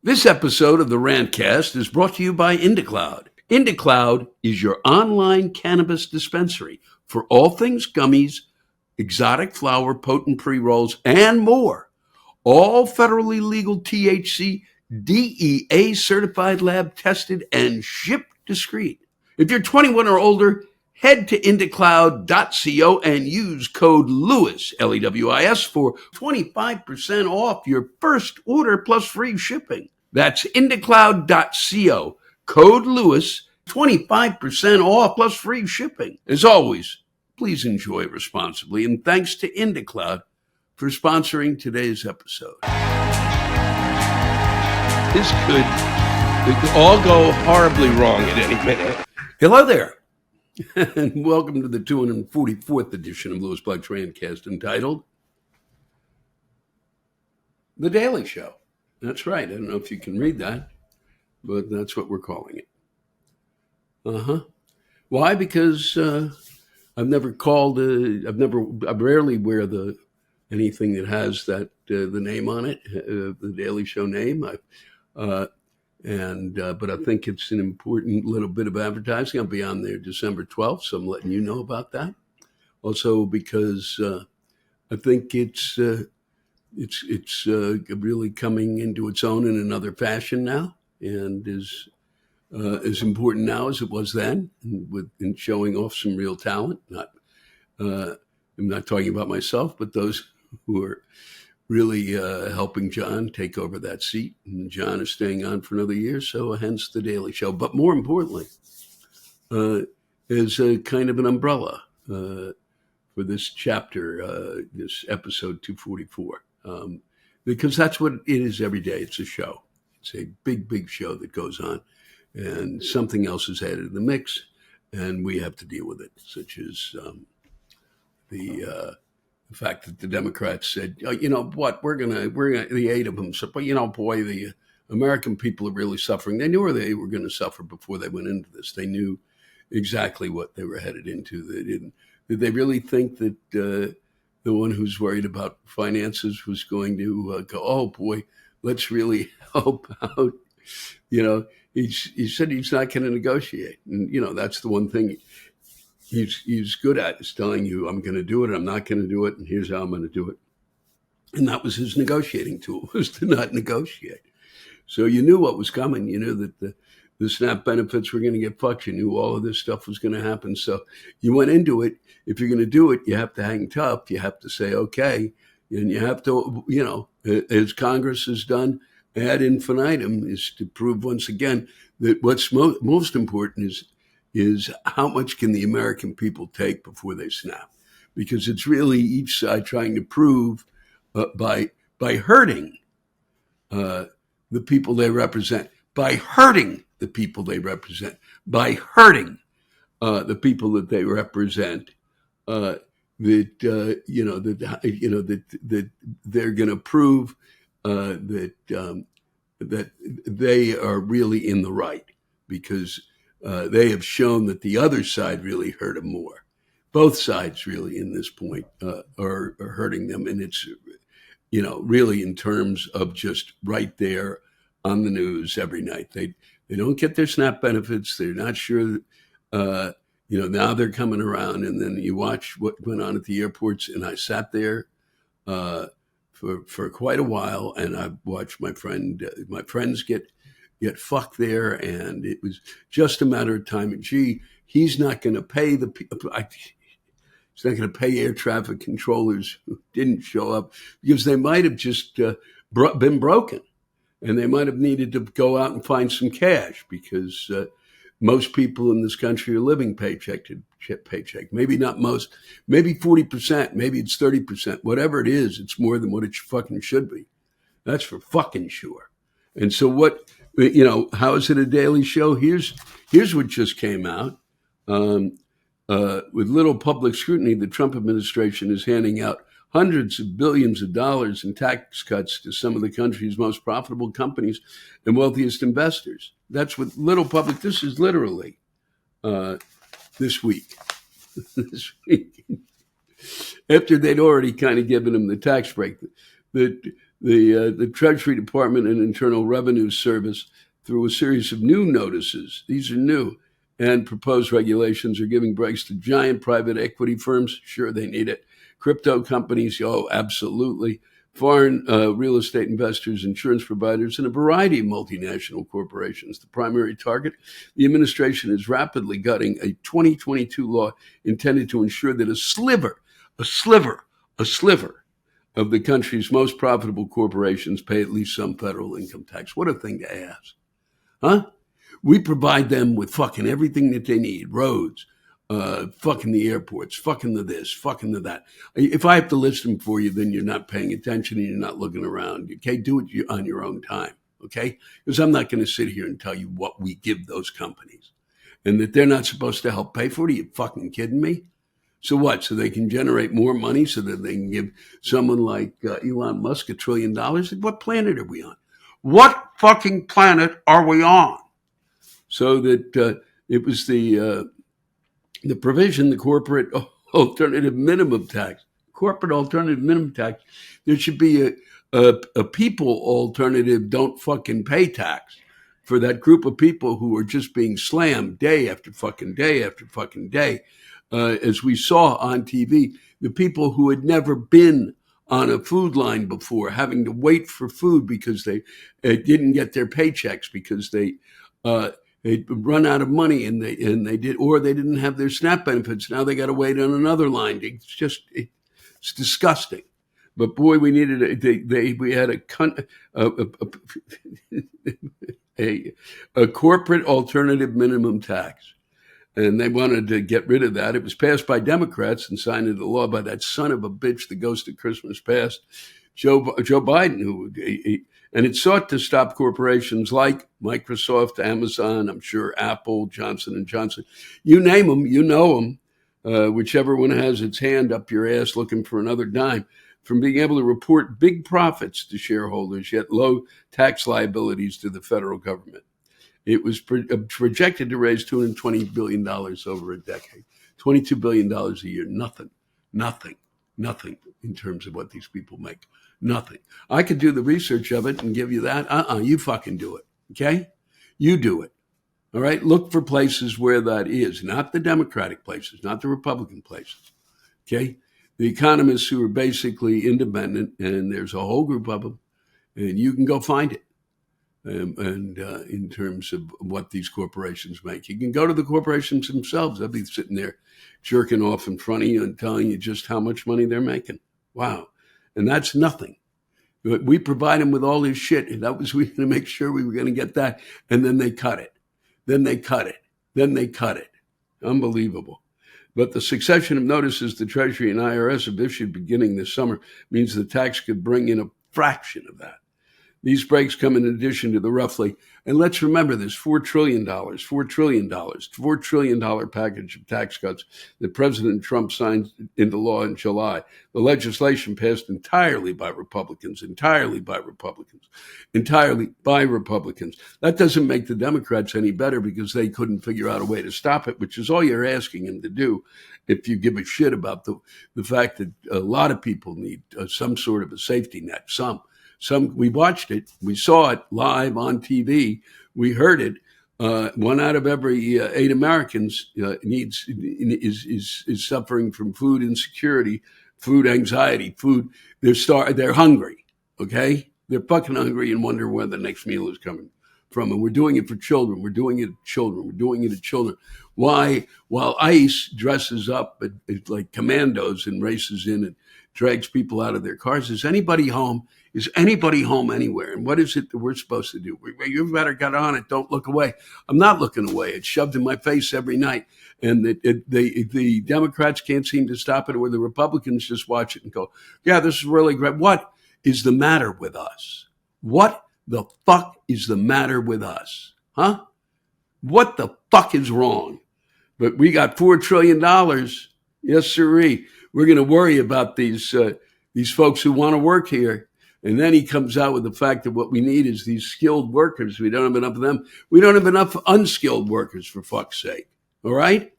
This episode of the Rantcast is brought to you by IndaCloud. IndaCloud is your online cannabis dispensary for all things gummies, exotic flower, potent pre-rolls, and more. All federally legal THC, DEA certified, lab tested, and shipped discreet. If you're 21 or older, head to IndaCloud.co and use code LEWIS, Lewis, for 25% off your first order plus free shipping. That's IndaCloud.co, code LEWIS, 25% off plus free shipping. As always, please enjoy responsibly, and thanks to IndaCloud for sponsoring today's episode. This could all go horribly wrong at any minute. Hello there. And welcome to the 244th edition of Lewis Black's Rantcast, entitled The Daily Show. That's right. I don't know if you can read that, but that's what we're calling it. Why? Because I rarely wear anything that has that the name on it, the Daily Show name. But I think it's an important little bit of advertising. I'll be on there December 12th, so I'm letting you know about that. Also, because I think it's really coming into its own in another fashion now, and is as important now as it was then, in showing off some real talent. I'm not talking about myself, but those who are really helping Jon take over that seat. And Jon is staying on for another year, so hence the Daily Show. But more importantly, is a kind of an umbrella for this chapter, this episode 244, because that's what it is every day. It's a show. It's a big, big show that goes on, and something else is added in the mix, and we have to deal with it, such as the fact that the Democrats said, oh, you know what, we're gonna, the 8 of them said, but you know, boy, the American people are really suffering. They knew they were going to suffer before they went into this. They knew exactly what they were headed into. Did they really think that the one who's worried about finances was going to go, oh boy, let's really help out? You know, he said he's not going to negotiate. And, you know, that's the one thing he's good at, is telling you, I'm going to do it, I'm not going to do it, and here's how I'm going to do it. And that was his negotiating tool, was to not negotiate. So you knew what was coming. You knew that the SNAP benefits were going to get fucked. You knew all of this stuff was going to happen. So you went into it. If you're going to do it, you have to hang tough. You have to say, okay. And you have to, you know, as Congress has done ad infinitum, is to prove once again that what's most important is how much can the American people take before they snap? Because it's really each side trying to prove by hurting the people they represent, by hurting the people they represent, by hurting the people that they represent, that they're going to prove that they are really in the right, because they have shown that the other side really hurt them more. Both sides really in this point are hurting them. And it's, you know, really in terms of just right there on the news every night. They don't get their SNAP benefits. They're not sure, now they're coming around. And then you watch what went on at the airports. And I sat there for quite a while, and I watched my friends get fucked there, and it was just a matter of time. And gee, he's not going to pay he's not going to pay air traffic controllers who didn't show up, because they might have just been broken, and they might have needed to go out and find some cash, because most people in this country are living paycheck to paycheck. Maybe not most, maybe 40%, maybe it's 30%, whatever it is, it's more than what it fucking should be. That's for fucking sure. And so what, you know, how is it a daily show? Here's what just came out. With little public scrutiny, the Trump administration is handing out hundreds of billions of dollars in tax cuts to some of the country's most profitable companies and wealthiest investors. That's with little public. This is literally this week. This week. After they'd already kind of given them the tax break. The The Treasury Department and Internal Revenue Service, through a series of new notices, these are new, and proposed regulations, are giving breaks to giant private equity firms. Sure, they need it. Crypto companies, oh, absolutely. Foreign real estate investors, insurance providers, and a variety of multinational corporations. The primary target, the administration is rapidly gutting a 2022 law intended to ensure that a sliver of the country's most profitable corporations pay at least some federal income tax. What a thing to ask. Huh? We provide them with fucking everything that they need. Roads, fucking the airports, fucking the this, fucking the that. If I have to list them for you, then you're not paying attention and you're not looking around. Okay? Do it on your own time. Okay? Because I'm not going to sit here and tell you what we give those companies and that they're not supposed to help pay for it. Are you fucking kidding me? So what? So they can generate more money so that they can give someone like Elon Musk $1 trillion? What planet are we on? What fucking planet are we on? So that it was the provision, the corporate alternative minimum tax. Corporate alternative minimum tax. There should be a people alternative don't fucking pay tax for that group of people who are just being slammed day after fucking day after fucking day. As we saw on TV, the people who had never been on a food line before, having to wait for food because they didn't get their paychecks because they'd run out of money and they didn't have their SNAP benefits. Now they got to wait on another line. It's disgusting. But boy, we needed we had a corporate alternative minimum tax. And they wanted to get rid of that. It was passed by Democrats and signed into law by that son of a bitch, the ghost of Christmas past, Joe Biden, and it sought to stop corporations like Microsoft, Amazon, I'm sure Apple, Johnson & Johnson. You name them, you know them, whichever one has its hand up your ass looking for another dime, from being able to report big profits to shareholders, yet low tax liabilities to the federal government. It was projected to raise $220 billion over a decade. $22 billion a year. Nothing in terms of what these people make. Nothing. I could do the research of it and give you that. You fucking do it. Okay? You do it. All right? Look for places where that is. Not the Democratic places, not the Republican places. Okay? The economists who are basically independent, and there's a whole group of them, and you can go find it. And in terms of what these corporations make, you can go to the corporations themselves. They'll be sitting there jerking off in front of you and telling you just how much money they're making. Wow. And that's nothing. But we provide them with all this shit. And that was, we were going to make sure we were going to get that. And then they cut it. Then they cut it. Unbelievable. But the succession of notices the Treasury and IRS have issued beginning this summer means the tax could bring in a fraction of that. These breaks come in addition to the roughly, and let's remember this, $4 trillion package of tax cuts that President Trump signed into law in July. The legislation passed entirely by Republicans. That doesn't make the Democrats any better because they couldn't figure out a way to stop it, which is all you're asking them to do if you give a shit about the fact that a lot of people need some sort of a safety net, we watched it. We saw it live on TV. We heard it. 1 out of every 8 Americans is suffering from food insecurity, food anxiety, food. They're hungry. Okay, they're fucking hungry and wonder where the next meal is coming from. And we're doing it for children. We're doing it at children. Why? While ICE dresses up like commandos and races in and drags people out of their cars. Is anybody home? Is anybody home anywhere? And what is it that we're supposed to do? You better get on it. Don't look away. I'm not looking away. It's shoved in my face every night. And the Democrats can't seem to stop it, or the Republicans just watch it and go, yeah, this is really great. What is the matter with us? What the fuck is the matter with us? Huh? What the fuck is wrong? But we got $4 trillion. Yes, sirree. We're going to worry about these folks who want to work here. And then he comes out with the fact that what we need is these skilled workers. We don't have enough of them. We don't have enough unskilled workers, for fuck's sake. All right?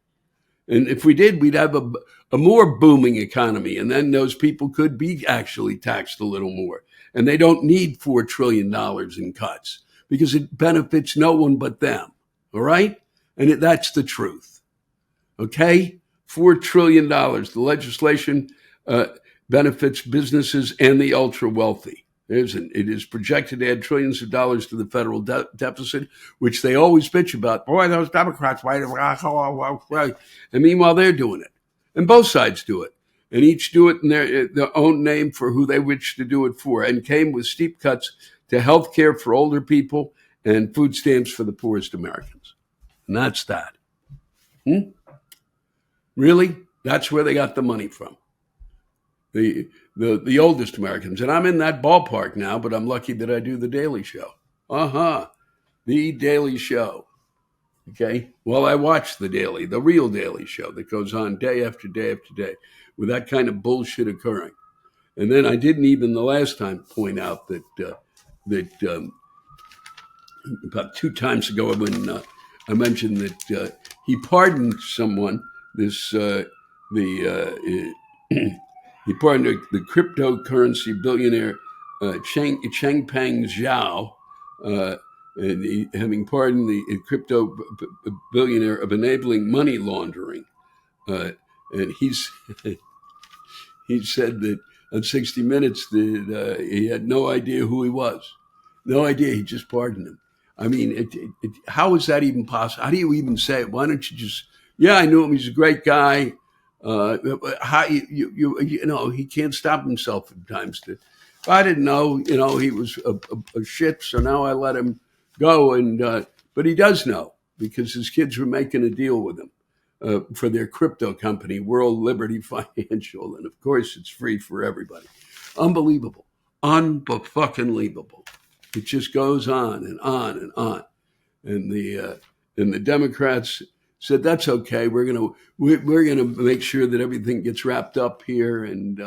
And if we did, we'd have a more booming economy. And then those people could be actually taxed a little more. And they don't need $4 trillion in cuts because it benefits no one but them. All right? And that's the truth. Okay? $4 trillion. The legislation benefits businesses and the ultra wealthy. It is projected to add trillions of dollars to the federal deficit, which they always bitch about. Boy, those Democrats, right? And meanwhile, they're doing it. And both sides do it. And each do it in their own name for who they wish to do it for. And came with steep cuts to health care for older people and food stamps for the poorest Americans. And that's that. Really? That's where they got the money from. The oldest Americans. And I'm in that ballpark now, but I'm lucky that I do the Daily Show. The Daily Show. Okay? Well, I watch the real Daily Show that goes on day after day after day with that kind of bullshit occurring. And then I didn't even the last time point out that about 2 times ago when I mentioned that he pardoned someone, he pardoned the cryptocurrency billionaire Changpeng Zhao, and having pardoned the crypto billionaire of enabling money laundering. And he said that on 60 Minutes that he had no idea who he was. No idea. He just pardoned him. I mean, how is that even possible? How do you even say it? Why don't you just, I knew him. He's a great guy. How he can't stop himself at times. I didn't know, he was a shit. So now I let him go. But he does know because his kids were making a deal with him for their crypto company, World Liberty Financial. And of course, it's free for everybody. Unbelievable. Unfucking-believable. It just goes on and on and on. And the Democrats said, that's okay. We're gonna make sure that everything gets wrapped up here, and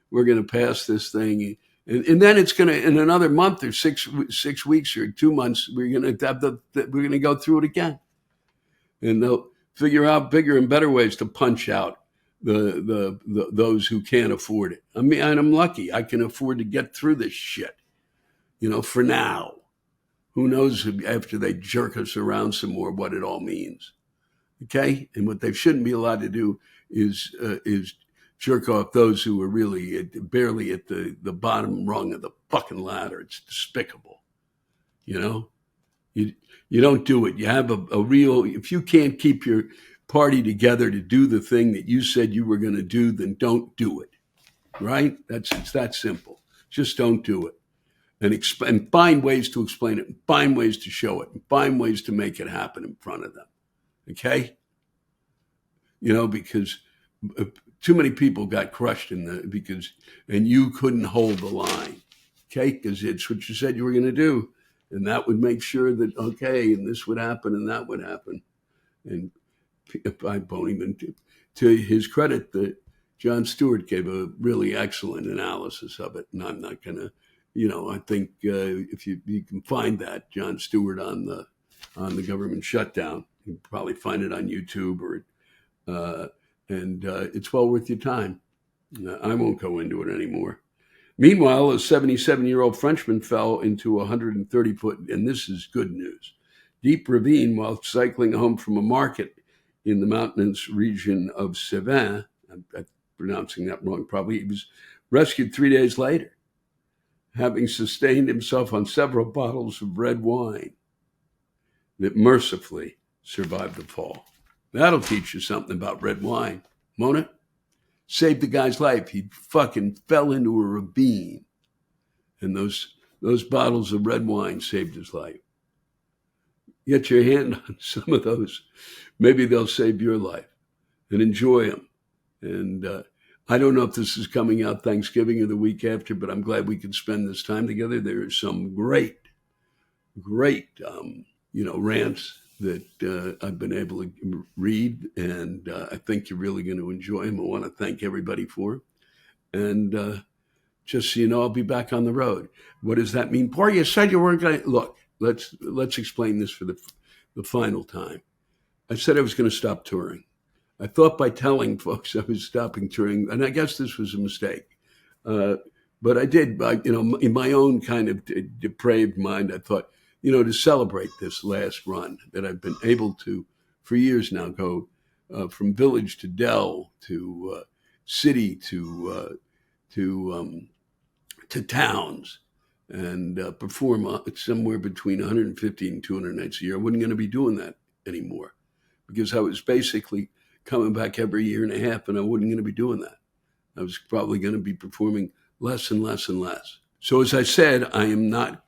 we're gonna pass this thing. And then it's gonna, in another month or 6 weeks or 2 months, we're gonna go through it again, and they'll figure out bigger and better ways to punch out the those who can't afford it. I mean, and I'm lucky I can afford to get through this shit. For now. Who knows after they jerk us around some more what it all means. Okay? And what they shouldn't be allowed to do is jerk off those who are really barely at the bottom rung of the fucking ladder. It's despicable. You don't do it. You have a real, if you can't keep your party together to do the thing that you said you were going to do, then don't do it. Right? It's that simple. Just don't do it. And find ways to explain it, and find ways to show it, and find ways to make it happen in front of them. Okay? Because too many people got crushed and you couldn't hold the line. Okay? Because it's what you said you were going to do. And that would make sure that, okay, and this would happen and that would happen. And I won't even, to his credit, that Jon Stewart gave a really excellent analysis of it. And I'm not going to, I think if you can find that Jon Stewart on the government shutdown, you can probably find it on YouTube and it's well worth your time. I won't go into it anymore. Meanwhile, a 77-year-old Frenchman fell into a 130-foot, and this is good news, deep ravine while cycling home from a market in the mountainous region of Cévennes. I'm pronouncing that wrong, probably. He was rescued 3 days later, having sustained himself on several bottles of red wine that mercifully survived the fall. That'll teach you something about red wine, won't it? Saved the guy's life. He fucking fell into a ravine, and those bottles of red wine saved his life. Get your hand on some of those. Maybe they'll save your life, and enjoy them. And I don't know if this is coming out Thanksgiving or the week after, but I'm glad we could spend this time together. There are some great rants that I've been able to read, and I think you're really going to enjoy them. I want to thank everybody for them. And just so you know, I'll be back on the road. What does that mean? Poor, you said you weren't going to. Look, let's explain this for the final time. I said I was going to stop touring. I thought by telling folks I was stopping touring, and I guess this was a mistake. But I did, in my own kind of depraved mind, I thought, to celebrate this last run that I've been able to, for years now, go from village to dell to city to towns and perform somewhere between 150 and 200 nights a year. I wasn't going to be doing that anymore because I was basically coming back every year and a half, and I wasn't going to be doing that. I was probably going to be performing less and less and less. So as I said, I am not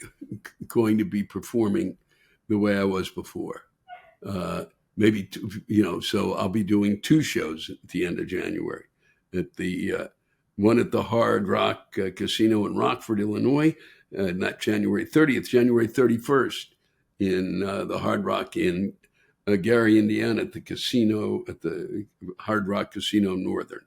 going to be performing the way I was before. Maybe, so I'll be doing 2 shows at the end of January. At the one at the Hard Rock Casino in Rockford, Illinois, not January 30th, January 31st in the Hard Rock in Gary, Indiana, at the Hard Rock Casino Northern.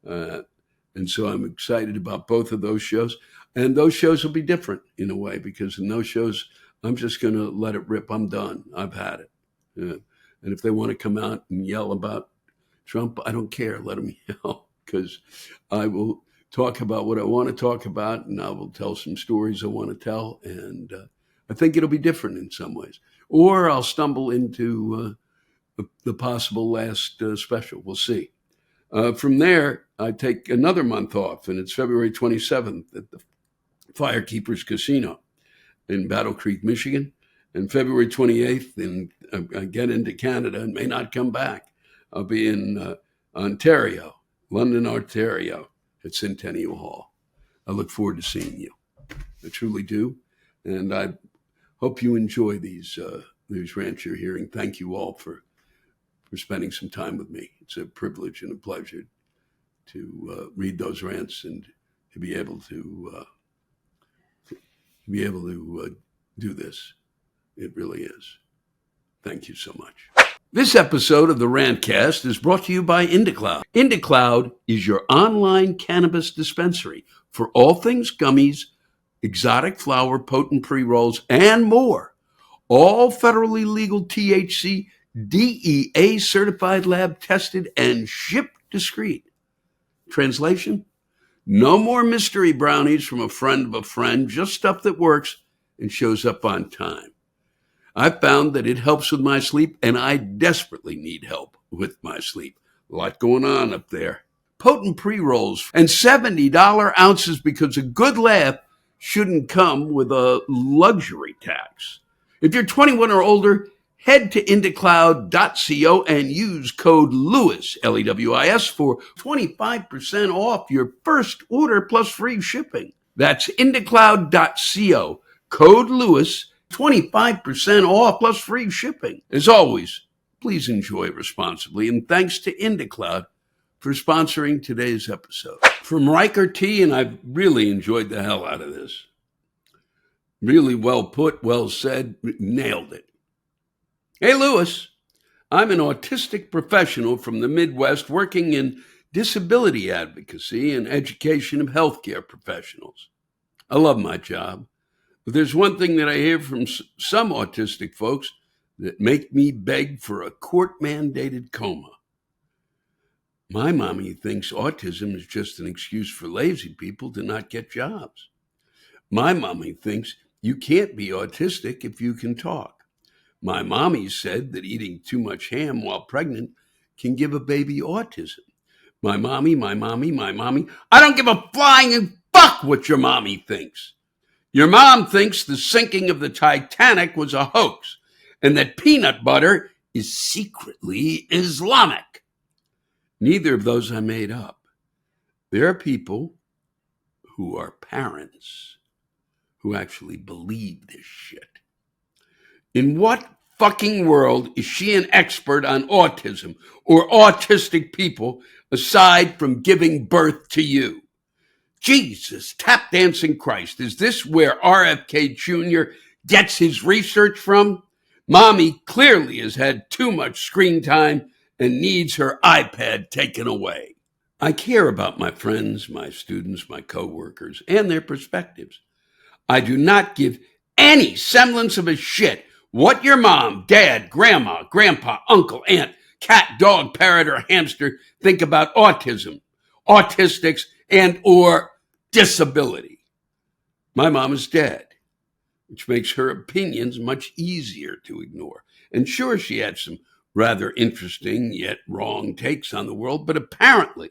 And so I'm excited about both of those shows. And those shows will be different in a way, because in those shows, I'm just going to let it rip. I'm done. I've had it. And if they want to come out and yell about Trump, I don't care. Let them yell, because I will talk about what I want to talk about, and I will tell some stories I want to tell. And I think it'll be different in some ways. Or I'll stumble into the possible last special. We'll see. From there, I take another month off, and it's February 27th at the Firekeepers Casino in Battle Creek, Michigan. And February 28th, and I get into Canada and may not come back. I'll be in Ontario, London, Ontario, at Centennial Hall. I look forward to seeing you. I truly do. And I hope you enjoy these rants you're hearing. Thank you all for spending some time with me. It's a privilege and a pleasure to read those rants and to be able to do this. It really is. Thank you so much. This episode of the Rantcast is brought to you by IndaCloud. IndaCloud is your online cannabis dispensary for all things gummies, exotic flower, potent pre-rolls, and more. All federally legal THC, DEA certified, lab tested, and shipped discreet. Translation? No more mystery brownies from a friend of a friend, just stuff that works and shows up on time. I've found that it helps with my sleep, and I desperately need help with my sleep. A lot going on up there. Potent pre-rolls and $70 ounces, because a good laugh shouldn't come with a luxury tax. If you're 21 or older, head to IndaCloud.co and use code LEWIS, L-E-W-I-S, for 25% off your first order plus free shipping. That's IndaCloud.co, code LEWIS, 25% off plus free shipping. As always, please enjoy responsibly, and thanks to IndaCloud for sponsoring today's episode. From Riker T, and I've really enjoyed the hell out of this. Really well put, well said, nailed it. Hey, Lewis, I'm an autistic professional from the Midwest working in disability advocacy and education of healthcare professionals. I love my job. But there's one thing that I hear from some autistic folks that make me beg for a court-mandated coma. My mommy thinks autism is just an excuse for lazy people to not get jobs. My mommy thinks you can't be autistic if you can talk. My mommy said that eating too much ham while pregnant can give a baby autism. My mommy. I don't give a flying fuck what your mommy thinks. Your mom thinks the sinking of the Titanic was a hoax and that peanut butter is secretly Islamic. Neither of those I made up. There are people who are parents who actually believe this shit. In what fucking world is she an expert on autism or autistic people aside from giving birth to you? Jesus, tap dancing Christ. Is this where RFK Jr. gets his research from? Mommy clearly has had too much screen time and needs her iPad taken away. I care about my friends, my students, my coworkers, and their perspectives. I do not give any semblance of a shit what your mom, dad, grandma, grandpa, uncle, aunt, cat, dog, parrot, or hamster think about autism, autistics, and or disability. My mom is dead, which makes her opinions much easier to ignore. And sure, she had some rather interesting yet wrong takes on the world, but apparently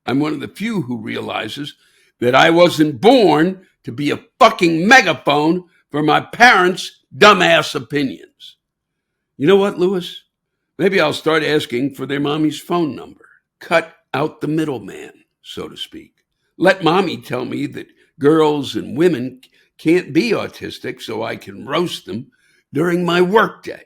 I'm one of the few who realizes that I wasn't born to be a fucking megaphone for my parents' dumbass opinions. You know what, Lewis? Maybe I'll start asking for their mommy's phone number. Cut out the middleman, so to speak. Let mommy tell me that girls and women can't be autistic so I can roast them during my workday.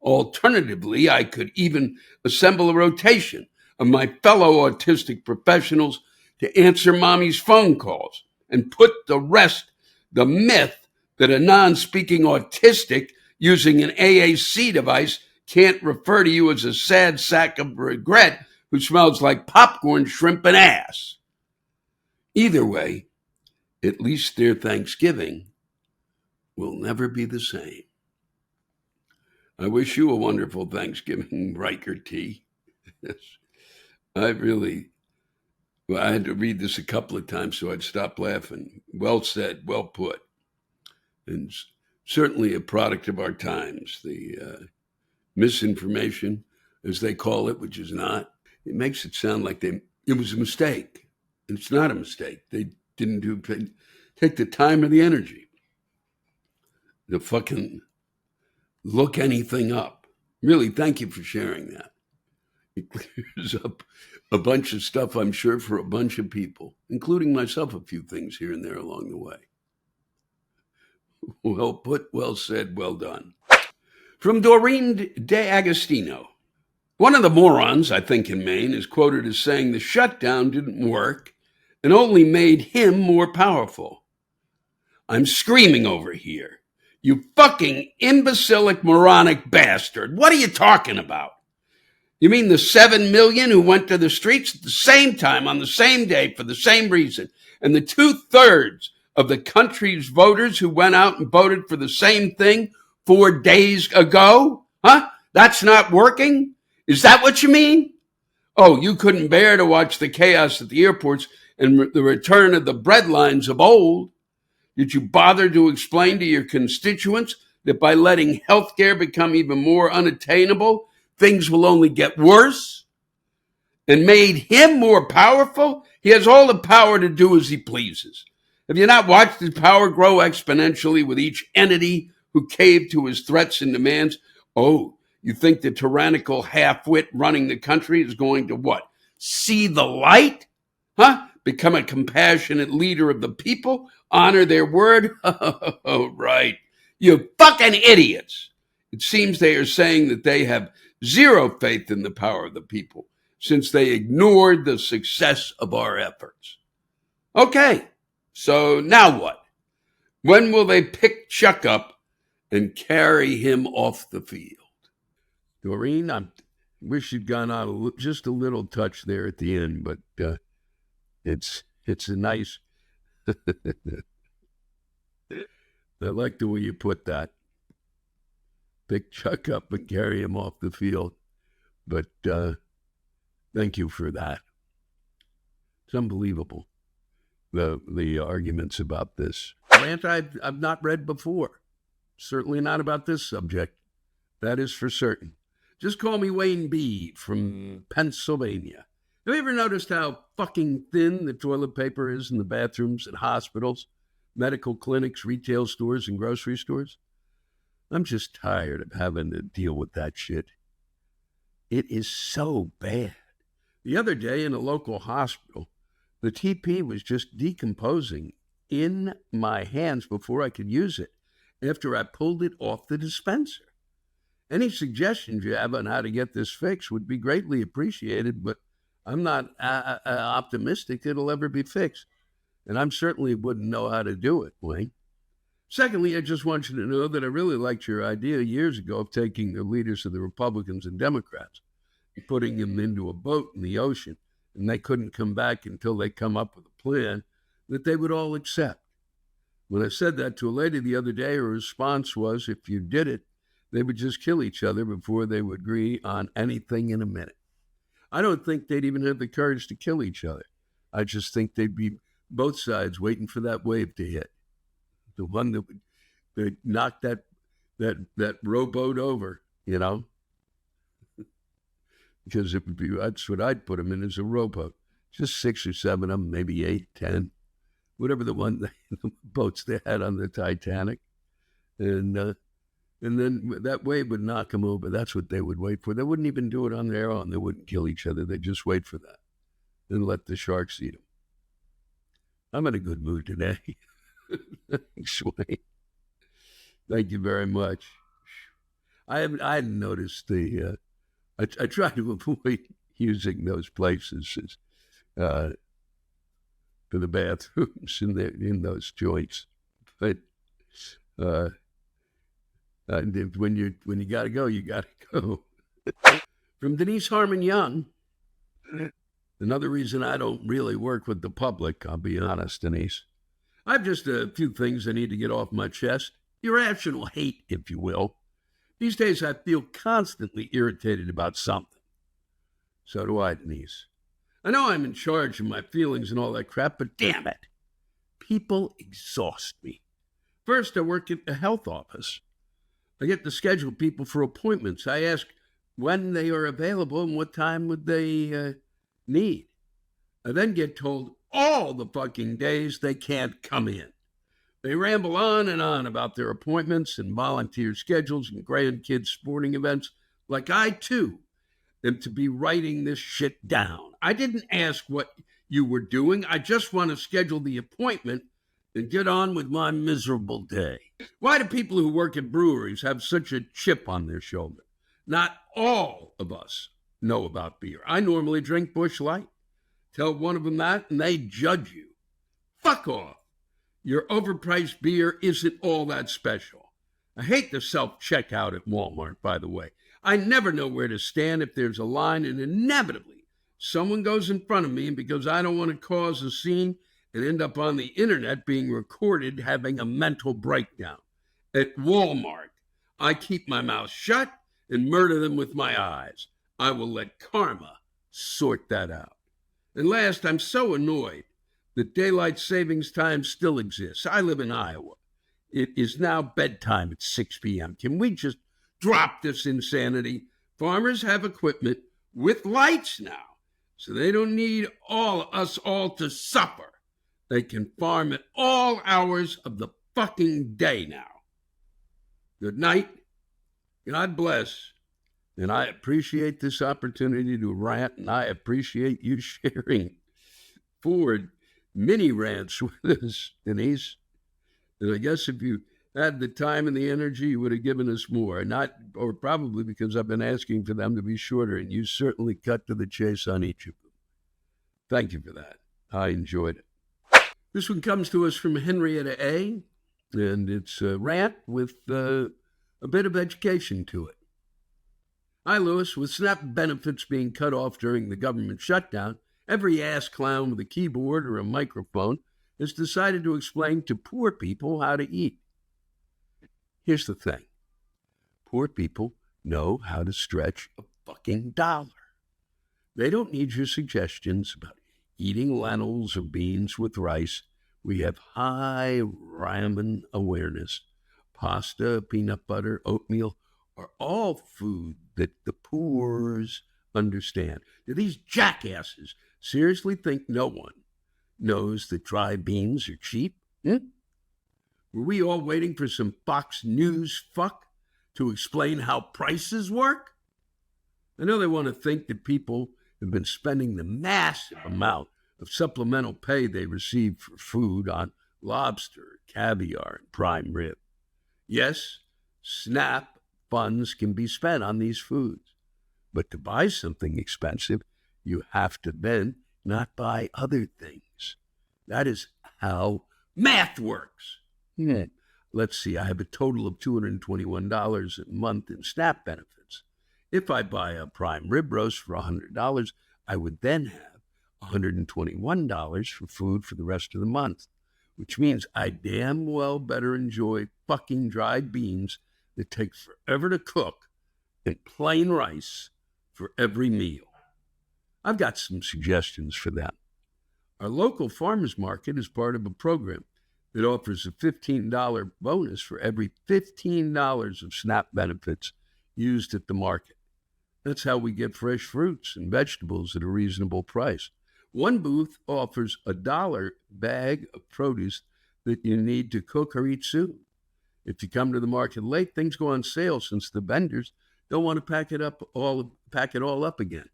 Alternatively, I could even assemble a rotation of my fellow autistic professionals to answer mommy's phone calls and put to rest the myth that a non-speaking autistic using an AAC device can't refer to you as a sad sack of regret who smells like popcorn, shrimp, and ass. Either way, at least their Thanksgiving will never be the same. I wish you a wonderful Thanksgiving, Riker T. Yes. I had to read this a couple of times so I'd stop laughing. Well said, well put. And certainly a product of our times. The misinformation, as they call it, which is not, it makes it sound like it was a mistake. And it's not a mistake. They didn't take the time or the energy to fucking look anything up. Really, thank you for sharing that. It clears up a bunch of stuff, I'm sure, for a bunch of people, including myself, a few things here and there along the way. Well put, well said, well done. From Doreen D'Agastino. One of the morons, I think in Maine, is quoted as saying the shutdown didn't work and only made him more powerful. I'm screaming over here. You fucking imbecilic, moronic bastard. What are you talking about? You mean the 7 million who went to the streets at the same time on the same day for the same reason, and the 2/3 of the country's voters who went out and voted for the same thing 4 days ago? Huh? That's not working? Is that what you mean? Oh, you couldn't bear to watch the chaos at the airports and the return of the breadlines of old. Did you bother to explain to your constituents that by letting healthcare become even more unattainable, things will only get worse? And made him more powerful? He has all the power to do as he pleases. Have you not watched his power grow exponentially with each entity who caved to his threats and demands? Oh, you think the tyrannical half-wit running the country is going to what? See the light? Huh? Become a compassionate leader of the people? Honor their word? Oh, right. You fucking idiots. It seems they are saying that they have zero faith in the power of the people since they ignored the success of our efforts. Okay, so now what? When will they pick Chuck up and carry him off the field? Doreen, I wish you'd gone out just a little touch there at the end, but it's a nice... I like the way you put that. Pick Chuck up and carry him off the field. But thank you for that. It's unbelievable, the arguments about this. Rant I've not read before. Certainly not about this subject. That is for certain. Just call me Wayne B. from Pennsylvania. Have you ever noticed how fucking thin the toilet paper is in the bathrooms at hospitals, medical clinics, retail stores, and grocery stores? I'm just tired of having to deal with that shit. It is so bad. The other day in a local hospital, the TP was just decomposing in my hands before I could use it after I pulled it off the dispenser. Any suggestions you have on how to get this fixed would be greatly appreciated, but I'm not optimistic it'll ever be fixed. And I certainly wouldn't know how to do it, Wayne. Secondly, I just want you to know that I really liked your idea years ago of taking the leaders of the Republicans and Democrats and putting them into a boat in the ocean, and they couldn't come back until they come up with a plan that they would all accept. When I said that to a lady the other day, her response was, if you did it, they would just kill each other before they would agree on anything in a minute. I don't think they'd even have the courage to kill each other. I just think they'd be both sides waiting for that wave to hit. The one that would knock that rowboat over, because it would be, that's what I'd put them in, as a rowboat. Just 6 or 7 of them, maybe 8, 10, whatever the boats they had on the Titanic. And then that wave would knock them over. That's what they would wait for. They wouldn't even do it on their own. They wouldn't kill each other. They'd just wait for that and let the sharks eat them. I'm in a good mood today. Thanks, Wayne. Thank you very much. I hadn't noticed I try to avoid using those places for the bathrooms in those joints, but when you gotta go, you gotta go. From Denise Harmon-Young. Another reason I don't really work with the public, I'll be honest, Denise. I've just a few things I need to get off my chest. Irrational hate, if you will. These days I feel constantly irritated about something. So do I, Denise. I know I'm in charge of my feelings and all that crap, but damn it, people exhaust me. First, I work at a health office. I get to schedule people for appointments. I ask when they are available and what time would they need. I then get told all the fucking days they can't come in. They ramble on and on about their appointments and volunteer schedules and grandkids' sporting events, like I, too, am to be writing this shit down. I didn't ask what you were doing. I just want to schedule the appointment and get on with my miserable day. Why do people who work at breweries have such a chip on their shoulder? Not all of us know about beer. I normally drink Busch Light. Tell one of them that, and they judge you. Fuck off. Your overpriced beer isn't all that special. I hate the self-checkout at Walmart, by the way. I never know where to stand if there's a line, and inevitably someone goes in front of me, and because I don't want to cause a scene and end up on the internet being recorded having a mental breakdown. At Walmart, I keep my mouth shut and murder them with my eyes. I will let karma sort that out. And last, I'm so annoyed that daylight savings time still exists. I live in Iowa. It is now bedtime at 6 p.m. Can we just drop this insanity? Farmers have equipment with lights now, so they don't need us all to suffer. They can farm at all hours of the fucking day now. Good night. God bless. And I appreciate this opportunity to rant, and I appreciate you sharing forward mini rants with us, Denise. And I guess if you had the time and the energy, you would have given us more. Or probably because I've been asking for them to be shorter, and you certainly cut to the chase on each of them. Thank you for that. I enjoyed it. This one comes to us from Henrietta A, and it's a rant with a bit of education to it. Hi, Lewis. With SNAP benefits being cut off during the government shutdown, every ass clown with a keyboard or a microphone has decided to explain to poor people how to eat. Here's the thing. Poor people know how to stretch a fucking dollar. They don't need your suggestions about eating lentils or beans with rice. We have high ramen awareness. Pasta, peanut butter, oatmeal are all food that the poors understand. Do these jackasses seriously think no one knows that dry beans are cheap? Were we all waiting for some Fox News fuck to explain how prices work? I know they want to think that people have been spending the massive amount of supplemental pay they receive for food on lobster, caviar, and prime rib. Yes, SNAP funds can be spent on these foods, but to buy something expensive, you have to then not buy other things. That is how math works. Let's see, I have a total of $221 a month in SNAP benefits. If I buy a prime rib roast for $100, I would then have $121 for food for the rest of the month, which means I damn well better enjoy fucking dried beans that take forever to cook and plain rice for every meal. I've got some suggestions for them. Our local farmers market is part of a program that offers a $15 bonus for every $15 of SNAP benefits used at the market. That's how we get fresh fruits and vegetables at a reasonable price. One booth offers $1 bag of produce that you need to cook or eat soon. If you come to the market late, things go on sale since the vendors don't want to pack it all up again.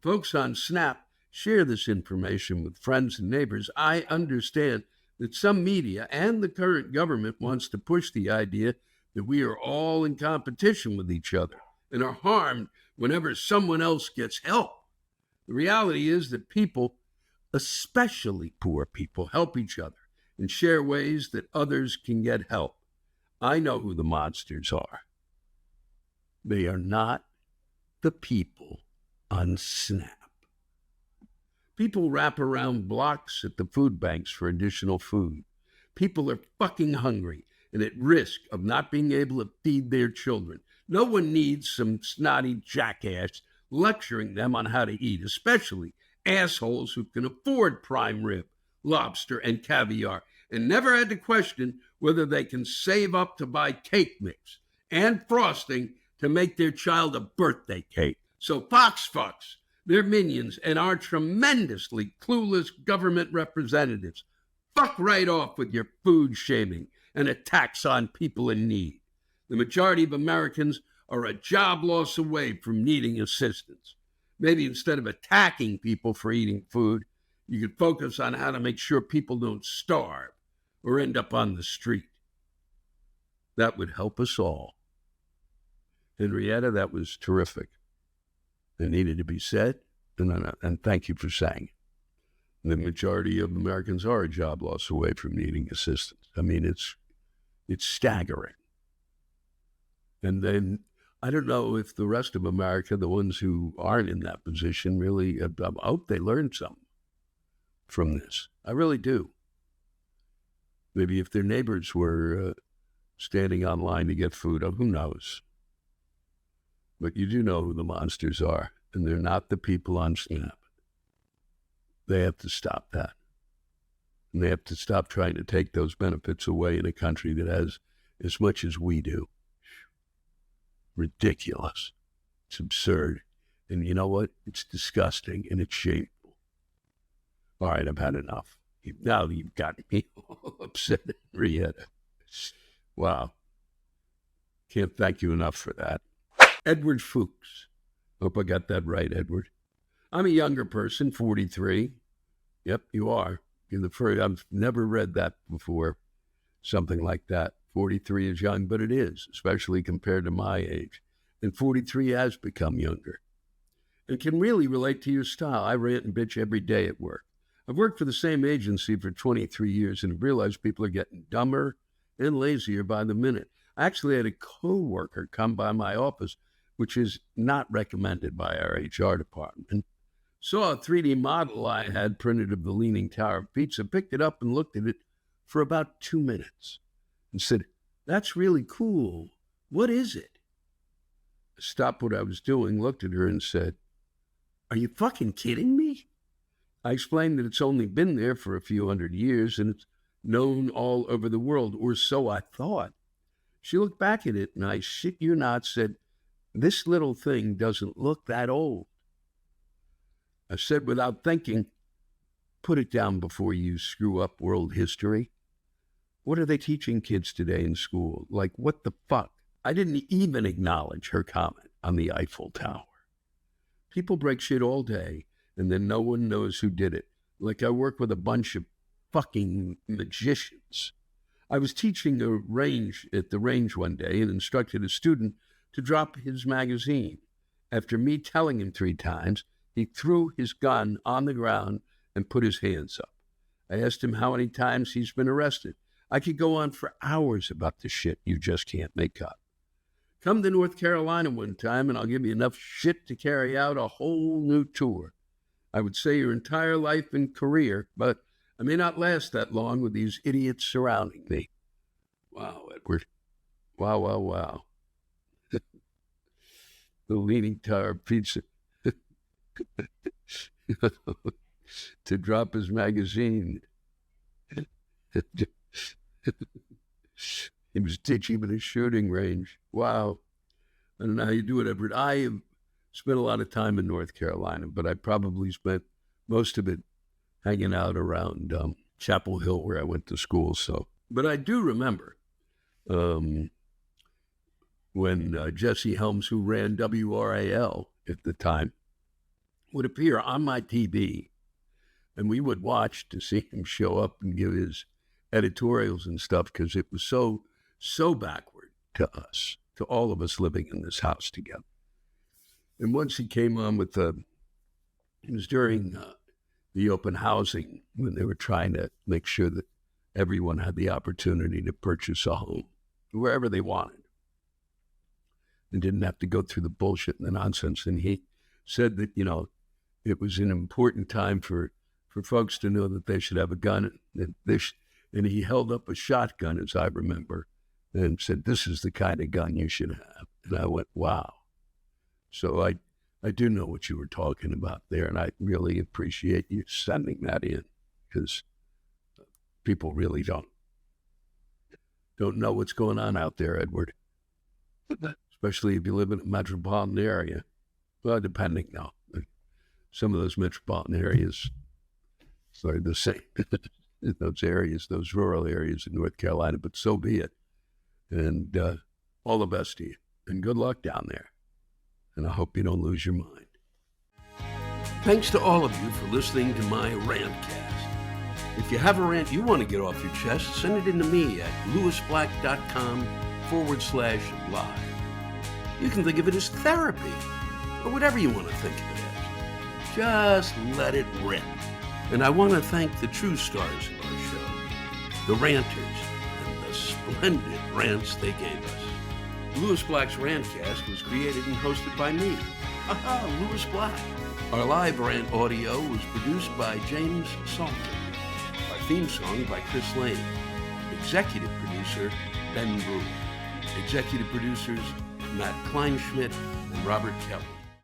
Folks on Snap share this information with friends and neighbors. I understand that some media and the current government wants to push the idea that we are all in competition with each other and are harmed whenever someone else gets help. The reality is that people, especially poor people, help each other and share ways that others can get help. I know who the monsters are. They are not the people on Snap. People wrap around blocks at the food banks for additional food. People are fucking hungry and at risk of not being able to feed their children. No one needs some snotty jackass lecturing them on how to eat, especially assholes who can afford prime rib, lobster, and caviar, and never had to question whether they can save up to buy cake mix and frosting to make their child a birthday cake. So fucks, their minions, and our tremendously clueless government representatives, fuck right off with your food shaming and attacks on people in need. The majority of Americans are a job loss away from needing assistance. Maybe instead of attacking people for eating food, you could focus on how to make sure people don't starve or end up on the street. That would help us all. Henrietta, that was terrific. It needed to be said, and thank you for saying it. The majority of Americans are a job loss away from needing assistance. I mean, it's staggering. And then I don't know if the rest of America, the ones who aren't in that position, really, I hope they learned something from this. I really do. Maybe if their neighbors were standing online to get food, who knows? But you do know who the monsters are, and they're not the people on Snap. They have to stop that. And they have to stop trying to take those benefits away in a country that has as much as we do. Ridiculous. It's absurd. And you know what? It's disgusting and it's shameful. All right, I've had enough. Now you've got me all upset, Henrietta. Wow. Can't thank you enough for that. Edward Fooks. Hope I got that right, Edward. I'm a younger person, 43. Yep, you are. You're the first. I've never read that before, something like that. 43 is young, but it is, especially compared to my age. And 43 has become younger. And can really relate to your style. I rant and bitch every day at work. I've worked for the same agency for 23 years and have realized people are getting dumber and lazier by the minute. I actually had a co-worker come by my office, which is not recommended by our HR department. Saw a 3D model I had printed of the Leaning Tower of Pizza, picked it up and looked at it for about 2 minutes and said, "That's really cool. What is it?" I stopped what I was doing, looked at her and said, "Are you fucking kidding me?" I explained that it's only been there for a few hundred years and it's known all over the world, or so I thought. She looked back at it and I shit you not said, "This little thing doesn't look that old." I said without thinking, "Put it down before you screw up world history. What are they teaching kids today in school? Like, what the fuck?" I didn't even acknowledge her comment on the Eiffel Tower. People break shit all day, and then no one knows who did it. Like I work with a bunch of fucking magicians. I was teaching at the range one day and instructed a student to drop his magazine. After me telling him 3 times, he threw his gun on the ground and put his hands up. I asked him how many times he's been arrested. I could go on for hours about the shit you just can't make up. Come to North Carolina one time and I'll give you enough shit to carry out a whole new tour. I would say your entire life and career, but I may not last that long with these idiots surrounding me. Wow, Edward. Wow. The Leaning Tower of Pizza. to drop his magazine. He was teaching him at a shooting range. Wow. I don't know how you do it, Edward. I have spent a lot of time in North Carolina, but I probably spent most of it hanging out around Chapel Hill, where I went to school. So, but I do remember when Jesse Helms, who ran WRAL at the time, would appear on my TV, and we would watch to see him show up and give his editorials and stuff, because it was so backward to us, to all of us living in this house together. And once he came on with it was during the open housing, when they were trying to make sure that everyone had the opportunity to purchase a home wherever they wanted and didn't have to go through the bullshit and the nonsense. And he said that, it was an important time for folks to know that they should have a gun. And he held up a shotgun, as I remember, and said, "This is the kind of gun you should have." And I went, wow. So I do know what you were talking about there, and I really appreciate you sending that in, because people really don't know what's going on out there, Edward. Especially if you live in a metropolitan area. Well, depending now. Some of those metropolitan areas are the same. Those rural areas in North Carolina, but so be it. And all the best to you. And good luck down there. And I hope you don't lose your mind. Thanks to all of you for listening to my Rantcast. If you have a rant you want to get off your chest, send it in to me at lewisblack.com/live. You can think of it as therapy, or whatever you want to think of it as. Just let it rip. And I want to thank the true stars of our show, the ranters, and the splendid rants they gave us. Lewis Black's Rantcast was created and hosted by me. Lewis Black. Our live rant audio was produced by James Salter. Our theme song by Chris Lane. Executive producer, Ben Brewer. Executive producers, Matt Kleinschmidt and Robert Kelly.